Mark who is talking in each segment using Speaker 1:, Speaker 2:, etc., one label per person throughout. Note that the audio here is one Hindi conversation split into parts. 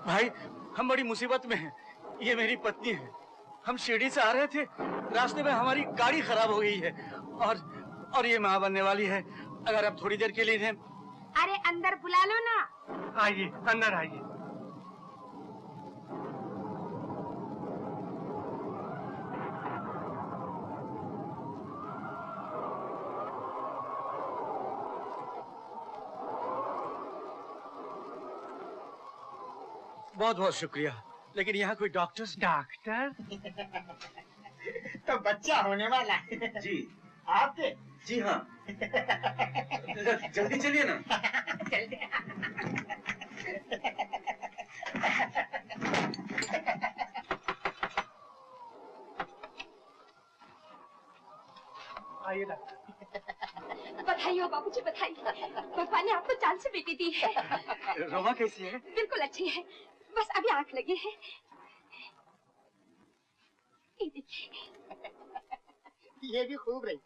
Speaker 1: भाई हम बड़ी मुसीबत में हैं। ये मेरी पत्नी है। हम शिरडी से आ रहे थे, रास्ते में हमारी गाड़ी खराब हो गई है और ये माँ बनने वाली है। अगर आप थोड़ी देर के लिए हैं।
Speaker 2: अरे अंदर बुला लो ना।
Speaker 3: आइए, अंदर आइए।
Speaker 1: बहुत बहुत शुक्रिया, लेकिन यहाँ कोई
Speaker 3: डॉक्टर?
Speaker 4: तो बच्चा होने वाला है।
Speaker 1: जी
Speaker 4: आपके?
Speaker 1: जी हाँ। जल्दी चलिए ना।
Speaker 4: जल्दी।
Speaker 3: आइए डॉक्टर।
Speaker 2: बधाई हो बाबूजी, बधाई। भगवान ने आपको जान से बेटी दी है।
Speaker 1: रोमा कैसी है?
Speaker 2: बिल्कुल अच्छी है, बस अभी आंख लगी है। ये देखिए।
Speaker 4: ये भी खूब रही।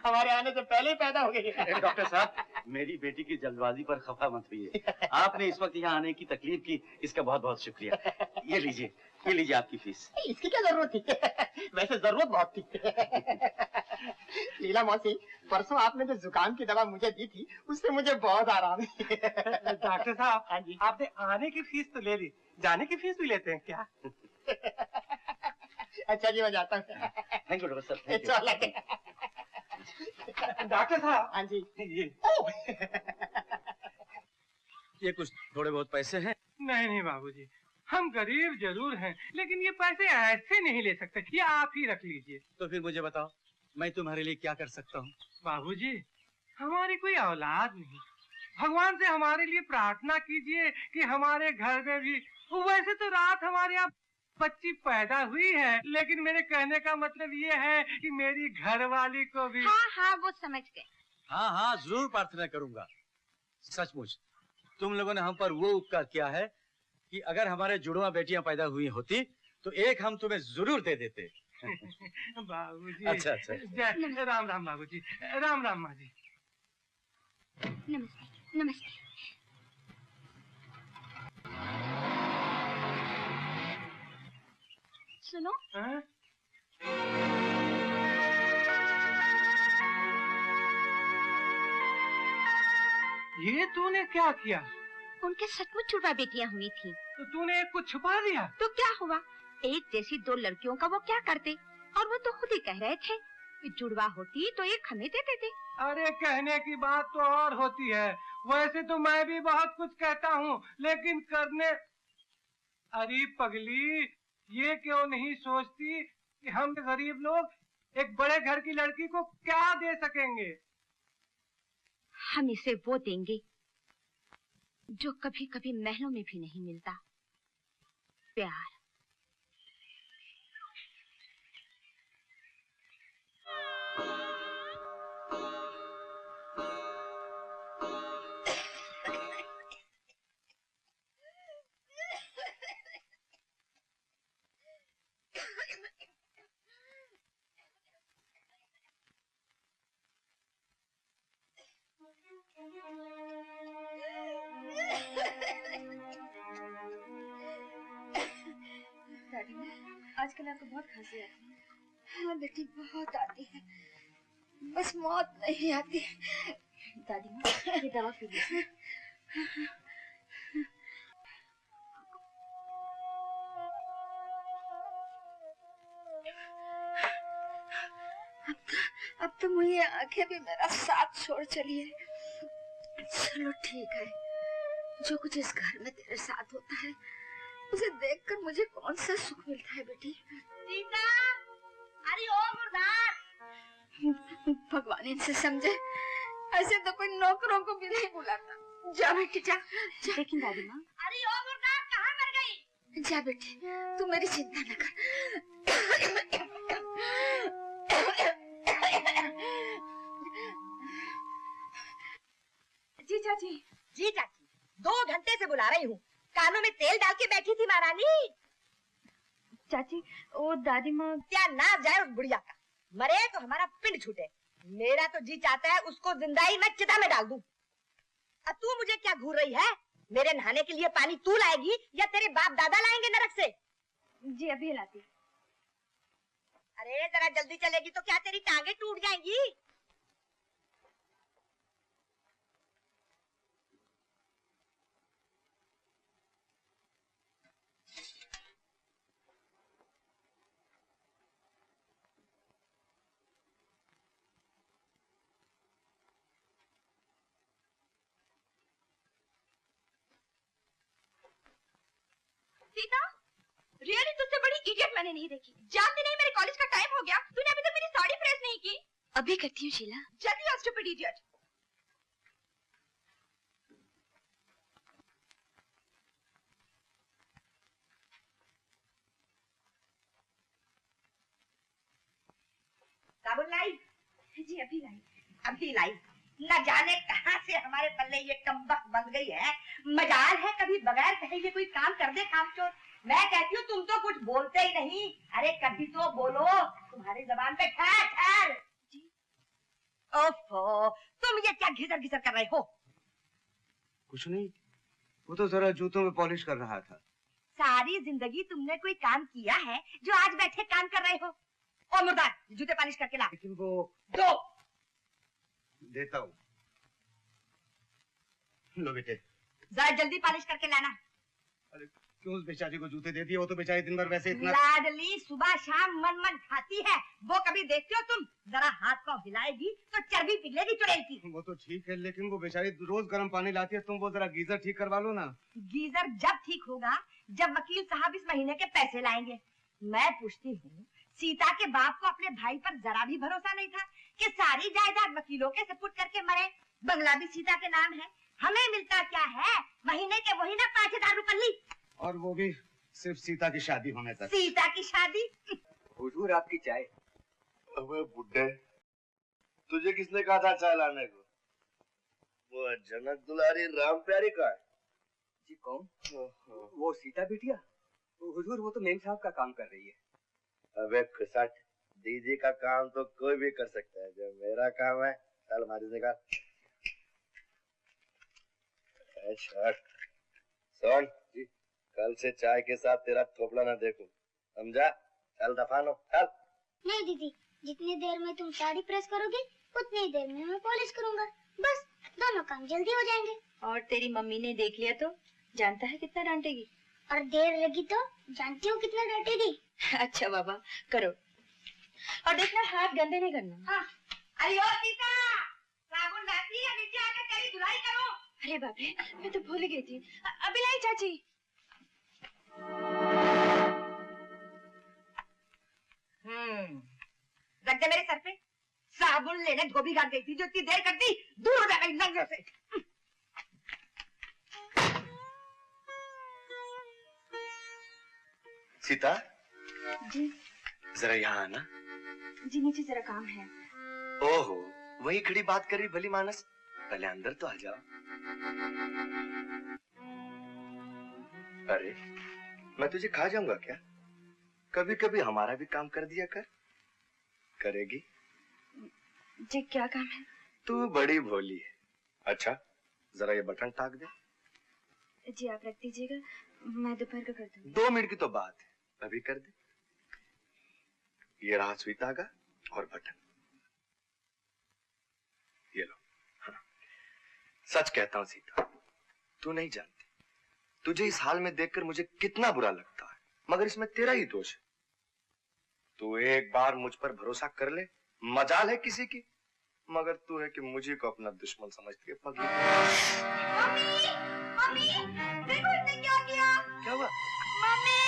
Speaker 4: हमारे आने से पहले ही पैदा हो गई।
Speaker 1: डॉक्टर साहब, मेरी बेटी की जल्दबाजी पर खफा मत हुई। आपने इस वक्त यहाँ आने की तकलीफ की, इसका बहुत बहुत शुक्रिया। ये लीजिए आपकी फीस।
Speaker 4: इसकी क्या जरूरत थी? वैसे जरूरत बहुत थी। लीला मौसी, परसों आपने जो जुकाम की दवा मुझे दी थी, उससे मुझे बहुत आराम है।
Speaker 3: डॉक्टर साहब, हाँ जी, आपने आने की फीस तो ले ली, जाने की फीस भी लेते हैं क्या?
Speaker 4: अच्छा जी, मैं जाता हूँ।
Speaker 1: थैंक यू डॉक्टर साहब।
Speaker 3: डॉक्टर साहब।
Speaker 4: हाँ जी।
Speaker 1: ये कुछ थोड़े बहुत पैसे हैं?
Speaker 3: नहीं बाबूजी, हम गरीब जरूर हैं, लेकिन ये पैसे ऐसे नहीं ले सकते, ये आप ही रख लीजिए।
Speaker 1: तो फिर मुझे बताओ, मैं तुम्हारे लिए क्या कर सकता हूँ?
Speaker 3: बाबूजी, हमारी कोई औलाद नहीं, भगवान से हमारे लिए प्रार्थना कीजिए कि हमारे घर में भी। वैसे तो रात हमारे यहाँ बच्ची पैदा हुई है, लेकिन मेरे कहने का मतलब ये है कि मेरी घरवाली को भी।
Speaker 2: हाँ, वो समझ गए।
Speaker 1: हाँ, जरूर प्रार्थना करूंगा। सचमुच तुम लोगों ने हम पर वो उपकार किया है कि अगर हमारे जुड़वा बेटियां पैदा हुई होती तो एक हम तुम्हें जरूर दे देते।
Speaker 3: बाबूजी।
Speaker 1: अच्छा।
Speaker 3: राम राम बाबूजी। राम राम माँ जी।
Speaker 2: नमस्ते। नमस्ते। सुनो।
Speaker 3: ये तूने क्या किया?
Speaker 2: उनके सचमुच जुड़वा बेटियां हुई थी।
Speaker 3: तो तूने एक को छुपा दिया?
Speaker 2: तो क्या हुआ, एक जैसी दो लड़कियों का वो क्या करते? और वो तो खुद ही कह रहे थे कि जुड़वा होती तो एक हमें दे देते।
Speaker 3: अरे कहने की बात तो और होती है, वैसे तो मैं भी बहुत कुछ कहता हूँ, लेकिन करने। अरे पगली, ये क्यों नहीं सोचती कि हम गरीब लोग एक बड़े घर की लड़की को क्या दे सकेंगे?
Speaker 2: हम इसे वो देंगे जो कभी कभी महलों में भी नहीं मिलता, प्यार।
Speaker 5: आजकल आपको बहुत खांसी आती है? हाँ बेटी, बहुत आती है, बस मौत नहीं आती। दादी माँ, ये दवा पी लीजिए। अब तो मुझे आंखें भी मेरा साथ छोड़ चली है। चलो ठीक है, जो कुछ इस घर में तेरे साथ होता है उसे देखकर मुझे कौन सा सुख मिलता है बेटी।
Speaker 2: सीता, अरे ओ मुर्दार।
Speaker 5: भगवान इनसे समझे, ऐसे तो कोई नौकरों को भी नहीं बुलाता। जा बेटी जा।
Speaker 2: लेकिन दादी माँ। अरे ओ मुर्दार, कहाँ मर गई?
Speaker 5: जा बेटी, तू मेरी चिंता न कर।
Speaker 2: जी चाची। जी चाची, 2 घंटे से बुला रही हूँ, कानों में तेल डाल के बैठी थी महारानी।
Speaker 5: चाची, वो दादी माँ।
Speaker 2: क्या नाम जाए उस बुढ़िया का, मरे तो हमारा पिंड छूटे। मेरा तो जी चाहता है उसको जिंदा ही मैं चिता में डाल दूं। अब तू मुझे क्या घूर रही है? मेरे नहाने के लिए पानी तू लाएगी या तेरे बाप दादा लाएंगे नरक से?
Speaker 5: जी अभी लाती।
Speaker 2: अरे जरा जल्दी चलेगी तो क्या तेरी टांगे टूट जाएंगी?
Speaker 5: सीता, रियली तुझसे बड़ी इडियट मैंने नहीं देखी। जानती नहीं मेरे कॉलेज का टाइम हो गया, तूने अभी तक मेरी साड़ी प्रेस नहीं की। अभी करती हूँ शीला। जल्दी आ स्टूपिड इडियट।
Speaker 2: साबुन लाई?
Speaker 5: जी अभी लाई।
Speaker 2: अभी लाई। न जाने कहाँ से हमारे पल्ले ये कमबख्त बन गई है। मजाल है कभी बगैर कहे ये कोई काम कर दे कामचोर। मैं कहती हूँ तुम तो कुछ बोलते ही नहीं। अरे कभी तो बोलो, तुम्हारी जबान पे ठहर ठहर। ओफो, तुम ये क्या घिसर घिसर कर रहे हो?
Speaker 1: कुछ नहीं, वो तो जरा जूतों में पॉलिश कर रहा था।
Speaker 2: सारी जिंदगी तुमने कोई काम किया है जो आज बैठे काम कर रहे हो? ओ मुर्दार, जूते पॉलिश करके ला।
Speaker 1: लेकिन वो
Speaker 2: दो।
Speaker 1: देता हूँ। लो बेटे।
Speaker 2: जरा जल्दी पॉलिश करके लाना।
Speaker 1: अरे क्यों उस बेचारी को जूते दे दिए? वो तो बेचारी दिन भर वैसे इतना
Speaker 2: लाडली सुबह शाम मन मन खाती है। वो कभी देखते हो तुम? जरा हाथ पाँव हिलाएगी तो चर्बी पिघलेगी चुड़ैल की।
Speaker 1: वो तो ठीक है, लेकिन वो बेचारी रोज गर्म पानी लाती है। तुम वो जरा गीजर ठीक करवा लो ना।
Speaker 2: गीजर जब ठीक होगा जब वकील साहब इस महीने के पैसे लाएंगे। मैं पूछती हूँ, सीता के बाप को अपने भाई पर जरा भी भरोसा नहीं था कि सारी जायदाद वकीलों के सुपुर्द करके मरे? बंगला भी सीता के नाम है। हमें मिलता क्या है? महीने के वही ना 5000 रुपये।
Speaker 1: और वो भी सिर्फ सीता की शादी होने तक।
Speaker 2: सीता की शादी?
Speaker 6: हुजूर आपकी चाय।
Speaker 7: अबे बुड्ढे, तुझे किसने कहा था चाय लाने को? वो जनक दुलारी राम प्यारी का है।
Speaker 6: जी कौन? वो सीता बिटिया। हुजूर वो तो मेम साहब का काम कर रही है।
Speaker 7: अबे खुसट, दीदी का काम तो कोई भी कर सकता है, जो मेरा काम है चल मारी निकाल। सुन जी, कल से चाय के साथ तेरा थोपड़ा ना देखूं, समझा? चल दफा लो, चल।
Speaker 8: नहीं दीदी, जितनी देर में तुम साड़ी प्रेस करोगे उतनी देर में मैं पॉलिश करूंगा। बस दोनों काम जल्दी हो जाएंगे।
Speaker 5: और तेरी मम्मी ने देख लिया तो जानता है कितना डांटेगी।
Speaker 8: और देर लगी तो जानती हो कितना डांटेगी।
Speaker 5: अच्छा बाबा करो, और देखना हाथ गंदे नहीं करना।
Speaker 2: हाँ। अरे ओ सीता, साबुन लाती है? नीचे आकर तेरी धुलाई करो।
Speaker 5: अरे बाप रे, मैं तो भूल गई थी। अभी लाई चाची।
Speaker 2: रख दे मेरे सर पे। साबुन लेने धोबी घाट गई थी जो इतनी देर कर दी। दूर हो जा मेरी नजर से।
Speaker 7: सीता
Speaker 5: जी
Speaker 7: जरा यहाँ आना।
Speaker 5: जी नीचे जरा काम है।
Speaker 7: ओहो, वही खड़ी बात कर रही भली मानस, पहले अंदर तो आ जाओ। अरे मैं तुझे खा जाऊंगा क्या? कभी कभी हमारा भी काम कर दिया कर। करेगी?
Speaker 5: जी क्या काम है?
Speaker 7: तू बड़ी भोली है। अच्छा जरा ये बटन टाक दे।
Speaker 5: जी आप रख दीजिएगा, मैं दोपहर को कर दूंगी।
Speaker 7: 2 मिनट की तो बात है, अभी कर दे। ये रहा सुई धागा और बटन, ये लो। हाँ। सच कहता हूँ सीता, तू नहीं जानती तुझे इस हाल में देखकर मुझे कितना बुरा लगता है, मगर इसमें तेरा ही दोष है। तू एक बार मुझ पर भरोसा कर ले, मजाल है किसी की, मगर तू है कि मुझे को अपना दुश्मन समझती है पगली।
Speaker 2: मम्मी, मम्मी, देखो इसने क्या किया।
Speaker 7: क्या हुआ?
Speaker 2: मम्मी,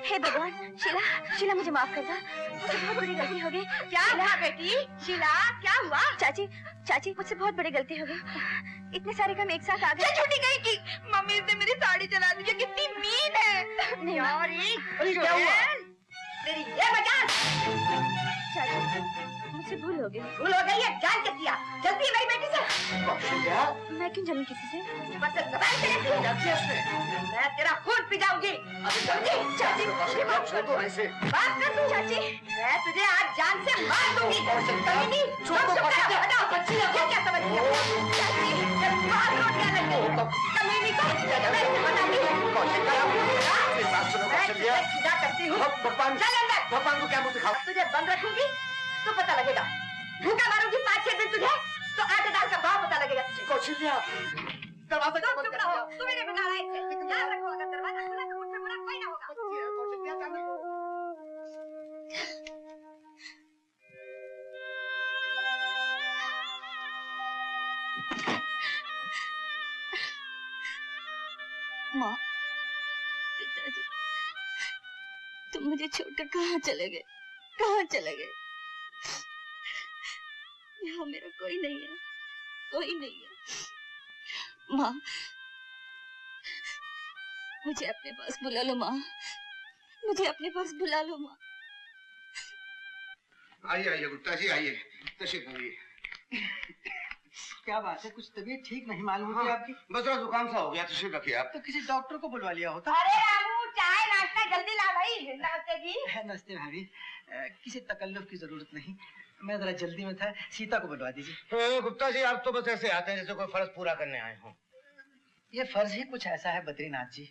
Speaker 5: हे भगवान, शीला मुझे माफ कर दो, मुझसे बहुत बड़ी गलती हो गई।
Speaker 2: क्या हुआ बेटी? शीला क्या हुआ?
Speaker 5: चाची मुझसे बहुत बड़ी गलती हो गई। इतने सारे काम एक साथ आ गए।
Speaker 2: छुट्टी गई की मम्मी ने मेरी साड़ी चला दी। ये कितनी मीन है।
Speaker 5: नहीं
Speaker 2: यार क्या हुआ? तेरी ये मजाल।
Speaker 5: चाची मुझसे मुझसे भूल हो गई।
Speaker 2: भूल हो गई है, जान के किया। जल्दी मेरी बेटी से।
Speaker 7: कौशल्या,
Speaker 5: मैं क्यों जलूं किसी से?
Speaker 2: बस जबान से रहती है।
Speaker 7: क्या किया इसने?
Speaker 2: मैं तेरा खून पी जाऊंगी।
Speaker 7: चाची,
Speaker 2: चाची,
Speaker 7: बात कर दो ऐसे।
Speaker 2: बात कर दूं चाची। मैं तुझे आज जान से मार दूंगी। कमीनी,
Speaker 7: चुप तो कर।
Speaker 2: हटाओ, बच्ची है, क्या समझ रही है? चाची, मार दो क्या लगी? कमीनी को मैं बताती हूँ।
Speaker 7: मेरी बात सुनो कौशल्या।
Speaker 2: मैं सीधा करती हूँ।
Speaker 7: भगवान,
Speaker 2: चल अंदर।
Speaker 7: भगवान को क्या मुंह दिखाओ?
Speaker 2: तुझे बंद रखूंगी तो पता लगेगा। भूखा मारूंगी 5-6 दिन तुझे तो आटे दाल का भाव पता लगेगा तुझे।
Speaker 7: कौशल्या, दरवाजा
Speaker 2: तुम
Speaker 7: बंद
Speaker 2: चुप
Speaker 7: कर
Speaker 2: रहो,
Speaker 7: दिया।
Speaker 2: तुम्ही ने बिगाड़ा है इसे। ध्यान रखो, अगर दरवाजा खुला तो मुझसे बुरा कोई ना होगा।
Speaker 7: कौशल्या, जाने दो।
Speaker 5: माँ, पिताजी, तुम मुझे छोड़कर कहाँ चले गए? कहाँ चले गए? यहाँ मेरा कोई नहीं है, कोई नहीं है। माँ, मुझे अपने पास बुला लो माँ, मुझे अपने पास बुला लो माँ।
Speaker 1: आइए आइए गुप्ता जी, आइए, तशरीफ लाइए।
Speaker 3: क्या बात है, कुछ तबीयत ठीक नहीं मालूम होती आपकी?
Speaker 1: बस थोड़ा जुकाम सा हो गया, तशरीफ रखिए आप।
Speaker 3: तो किसी डॉक्टर को बुलवा लिया होता।
Speaker 2: अरे रामू, चाय नाश्ता जल्दी ला भाई। नमस्ते जी।
Speaker 3: नमस्ते भाभी, किसी तकल्लुफ की जरूरत नहीं, मैं जरा जल्दी में था, सीता को बुलवा दीजिए।
Speaker 1: गुप्ता जी, आप तो बस ऐसे आते हैं जैसे कोई फर्ज पूरा करने आए हों।
Speaker 3: ये फर्ज ही कुछ ऐसा है बद्रीनाथ जी,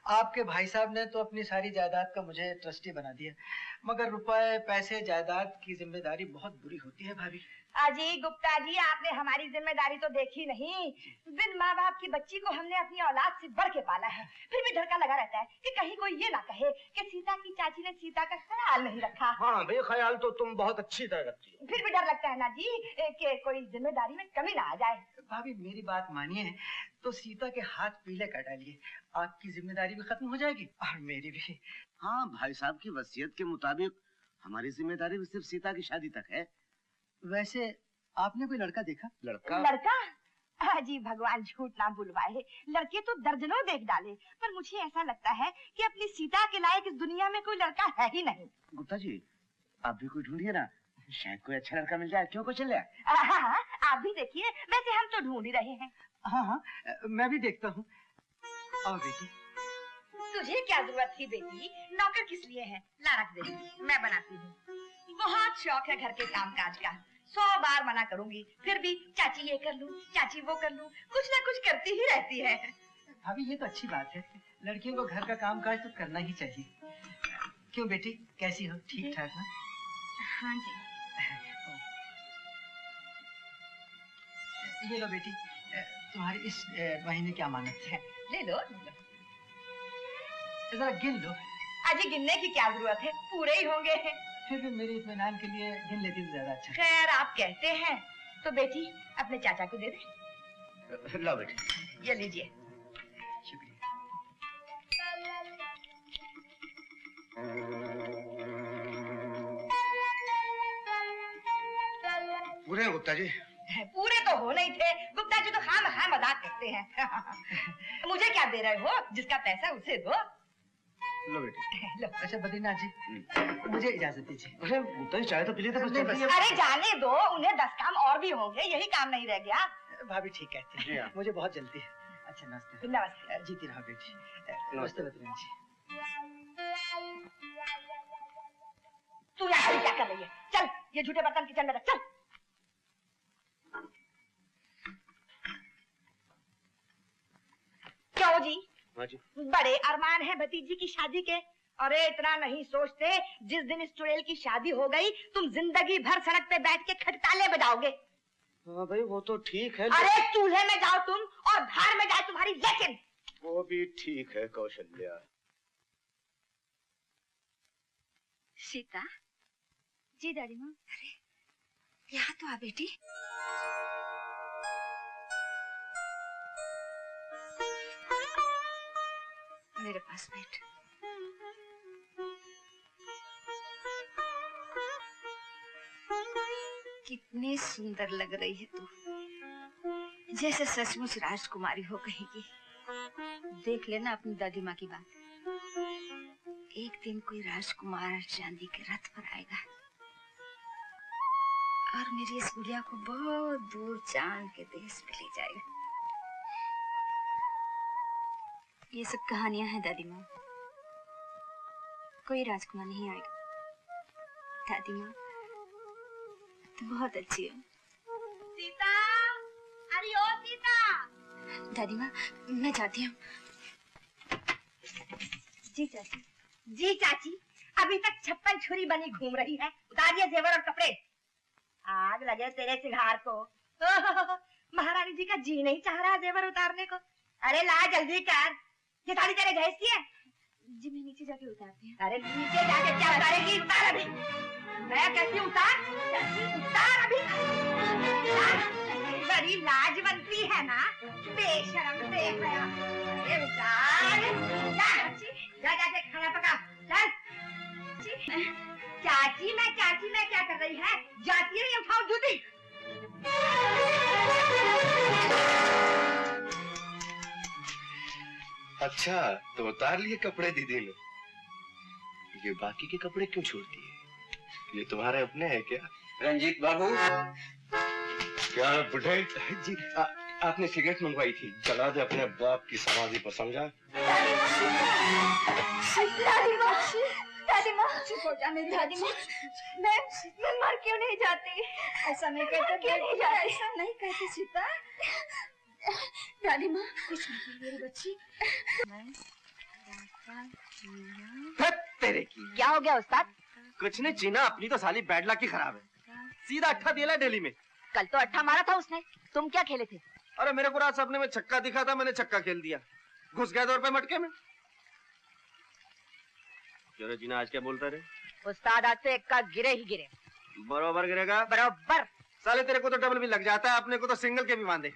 Speaker 3: आपके भाई साहब ने तो अपनी सारी जायदाद का मुझे ट्रस्टी बना दिया, मगर रुपए पैसे जायदाद की जिम्मेदारी बहुत बुरी होती है भाभी।
Speaker 2: अजी गुप्ता जी, आपने हमारी जिम्मेदारी तो देखी नहीं। बिन माँ बाप की बच्ची को हमने अपनी औलाद से बढ़ के पाला है, फिर भी डर का लगा रहता है कि कहीं कोई ये ना कहे कि सीता की चाची ने सीता का ख्याल नहीं रखा।
Speaker 1: हाँ भाई, ख्याल तो तुम बहुत अच्छी तरह रखती हो।
Speaker 2: फिर भी डर लगता है ना जी कि कोई जिम्मेदारी में कमी ना आ जाए।
Speaker 3: भाभी मेरी बात मानिए तो सीता के हाथ पीले कर डालिए, आपकी जिम्मेदारी भी खत्म हो जाएगी और मेरी भी।
Speaker 9: हाँ, भाई साहब की वसीयत के मुताबिक हमारी जिम्मेदारी भी सिर्फ सीता की शादी तक है।
Speaker 3: वैसे आपने कोई लड़का देखा?
Speaker 1: लड़का?
Speaker 2: लड़का? जी भगवान झूठ ना बुलवाए, लड़के तो दर्जनों देख डाले, पर मुझे ऐसा लगता है कि अपनी सीता के लायक इस दुनिया में कोई लड़का है ही नहीं।
Speaker 9: गुप्ता जी, आप भी कोई ढूंढिए ना, शायद कोई अच्छा लड़का मिल जाए। क्यों कौशल्या?
Speaker 2: हाँ, आप भी देखिए, वैसे हम तो ढूंढ ही रहे हैं।
Speaker 3: हाँ हाँ, मैं भी देखता हूँ। और बेटी,
Speaker 2: तुझे क्या जरूरत थी बेटी, नौकर किस लिए है? ला रख दे, मैं बनाती हूँ। बहुत शौक है घर के कामकाज का, 100 बार मना करूंगी, फिर भी चाची ये कर लूं, चाची वो कर लूं, कुछ ना कुछ करती ही रहती है।
Speaker 3: भाभी ये तो अच्छी बात है, लड़कियों को घर का कामकाज तो करना ही चाहिए। क्यों बेटी, कैसी हो? ठीक ठाक ना?
Speaker 5: हाँ जी।
Speaker 3: ये लो बेटी, तुम्हारी इस महीने की अमानत है।
Speaker 2: ले लो।
Speaker 3: जरा गिन लो।
Speaker 2: अजी गिनने की क्या जरूरत है, पूरे ही होंगे।
Speaker 3: फिर भी मेरे इत्मीनान के लिए गिन लेती तो ज्यादा अच्छा।
Speaker 2: खैर आप कहते हैं तो बेटी अपने चाचा को दे दे।
Speaker 1: लो बेटी,
Speaker 2: ये लीजिए।
Speaker 3: शुक्रिया।
Speaker 1: पूरे हैं गुप्ता जी?
Speaker 2: पूरे तो हो नहीं थे, गुप्ता जी तो खाम मजाक करते हैं। मुझे क्या दे रहे हो, जिसका पैसा उसे दो।
Speaker 1: लो बेटी।
Speaker 3: लो। अच्छा बद्रीनाथ जी, मुझे इजाजत दीजिए।
Speaker 1: अरे गुप्ता जी, चाय तो पी लिए थे, बस
Speaker 3: नहीं,
Speaker 1: जल्दी।
Speaker 2: अरे जाने दो, उन्हें 10 काम और भी होंगे, यही काम नहीं रह गया।
Speaker 3: भाभी ठीक कहते
Speaker 1: जी
Speaker 3: हैं,
Speaker 1: हाँ।
Speaker 3: मुझे बहुत जल्दी है। अच्छा नमस्ते।
Speaker 2: नमस्ते।
Speaker 3: जीती रहो बेटी। नमस्ते बद्रीनाथ जी।
Speaker 2: तू यहाँ क्या कर रही है? चल ये झूठे बर्तन किचन में रख, चल। क्यों जी?
Speaker 1: हाँ जी।
Speaker 2: बड़े अरमान है भतीजी की शादी के। अरे इतना नहीं सोचते, जिस दिन इस चुड़ैल की शादी हो गई तुम जिंदगी भर सड़क पे बैठ के खटताले बजाओगे।
Speaker 1: हाँ भाई, वो तो ठीक है।
Speaker 2: अरे चूल्हे में जाओ तुम और धार में जाए तुम्हारी लेकिन।
Speaker 1: वो भी ठीक है कौशल्या।
Speaker 5: सीता जी। दादी माँ, अरे यहाँ तो आ बेटी। मेरे पास बैठ। कितनी सुंदर लग रही है तू, जैसे सचमुच राजकुमारी हो कहेगी। देख लेना अपनी दादी माँ की बात, एक दिन कोई राजकुमार चांदी के रथ पर आएगा और मेरी इस गुड़िया को बहुत दूर चांद के देश पे ले जाएगा।
Speaker 10: ये सब कहानियां हैं दादी माँ, कोई राजकुमार नहीं आएगा। दादी माँ तुम बहुत अच्छी हो।
Speaker 2: सीता, अरे ओ सीता।
Speaker 10: दादी माँ मैं जाती हूँ। जी चाची।
Speaker 2: जी चाची, अभी तक 56 छुरी बनी घूम रही है। उतारिए जेवर और कपड़े। आग लगे तेरे सिंगार को। महारानी जी का जी नहीं चाह रहा जेवर उतारने को। अरे ला जल्दी कर, ये साड़ी तेरे गैस की है।
Speaker 10: जी मैं नीचे जाके उतारती हूँ।
Speaker 2: अरे नीचे जाके क्या उतारेगी? उतार अभी। मैं कहती हूँ उतार, उतार अभी। बड़ी लाजवंती है ना, बेशरम बेहया। अरे उतार, जा जाके खाना पका, चल। चाची मैं क्या कर रही है? जाती है, उठाओ जूती।
Speaker 7: अच्छा तो उतार लिए कपड़े दीदी ने, ये बाकी के कपड़े क्यों छोड़ती है? ये तुम्हारे अपने हैं क्या?
Speaker 6: रंजीत बाबू।
Speaker 7: क्या बुढ़े जी, आपने सिगरेट मंगवाई थी, जला दे अपने बाप की समाधि पर, समझा?
Speaker 10: दादी माँ चुप हो जा मेरी दादी माँ। मैं मर क्यों नहीं जाती? ऐसा नहीं कहते, क्यों नहीं जाती? ऐसा नहीं कहते सीता। दादी माँ कुछ नहीं मेरी बच्ची।
Speaker 1: तेरे की
Speaker 2: क्या हो गया उस्ताद?
Speaker 1: कुछ नहीं जीना, अपनी तो साली बैड लक ही खराब है। सीधा अट्ठा दिया दिल्ली में।
Speaker 2: कल तो अट्ठा मारा था उसने, तुम क्या खेले थे?
Speaker 1: अरे मेरे को रात सपने में छक्का दिखा था, मैंने छक्का खेल दिया, घुस गया 2 रुपए मटके में। चलो जीना आज क्या बोलता रहे?
Speaker 2: उस्ताद आज तो एक का गिरे ही गिरे।
Speaker 1: बरोबर गिरेगा।
Speaker 2: बरोबर।
Speaker 1: साले तेरे को तो डबल भी लग जाता है, अपने को तो सिंगल के भी बांधे।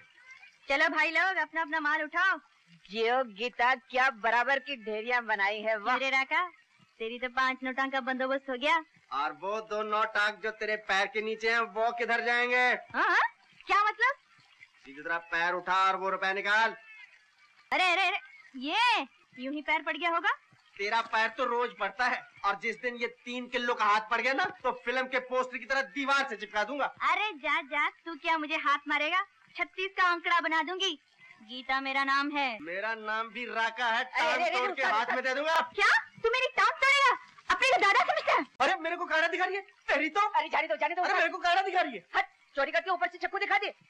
Speaker 10: चलो भाई लोग अपना अपना माल उठाओ।
Speaker 2: जियो गीता, क्या बराबर की ढेरियां बनाई है। वाह
Speaker 10: मेरे राका, तेरी तो 5 नोटों का बंदोबस्त हो गया।
Speaker 1: और वो 2 नोटाक जो तेरे पैर के नीचे हैं वो किधर जाएंगे?
Speaker 10: हाँ क्या मतलब?
Speaker 1: सीधी तरह पैर उठा और वो रुपए निकाल।
Speaker 10: अरे अरे अरे, ये यूं ही पैर पड़ गया होगा।
Speaker 1: तेरा पैर तो रोज पड़ता है, और जिस दिन ये 3 किलो का हाथ पड़ गया ना, तो फिल्म के पोस्टर की तरह दीवार से चिपका दूंगा।
Speaker 10: अरे जा जा, तू क्या मुझे हाथ मारेगा? 36 का आंकड़ा बना दूंगी। गीता मेरा नाम है।
Speaker 1: मेरा नाम भी राका है, टांग तोड़ के हाथ में दे दूंगा।
Speaker 10: क्या तू मेरी टांग तोड़ेगा? अपने को दादा समझता है?
Speaker 1: अरे मेरे को काड़ा दिखा रही है तेरी तो।
Speaker 2: अरे जाने दो
Speaker 1: अरे मेरे को काड़ा दिखा रही है।
Speaker 2: हट, चोरी करके ऊपर से चक्कू दिखा दे।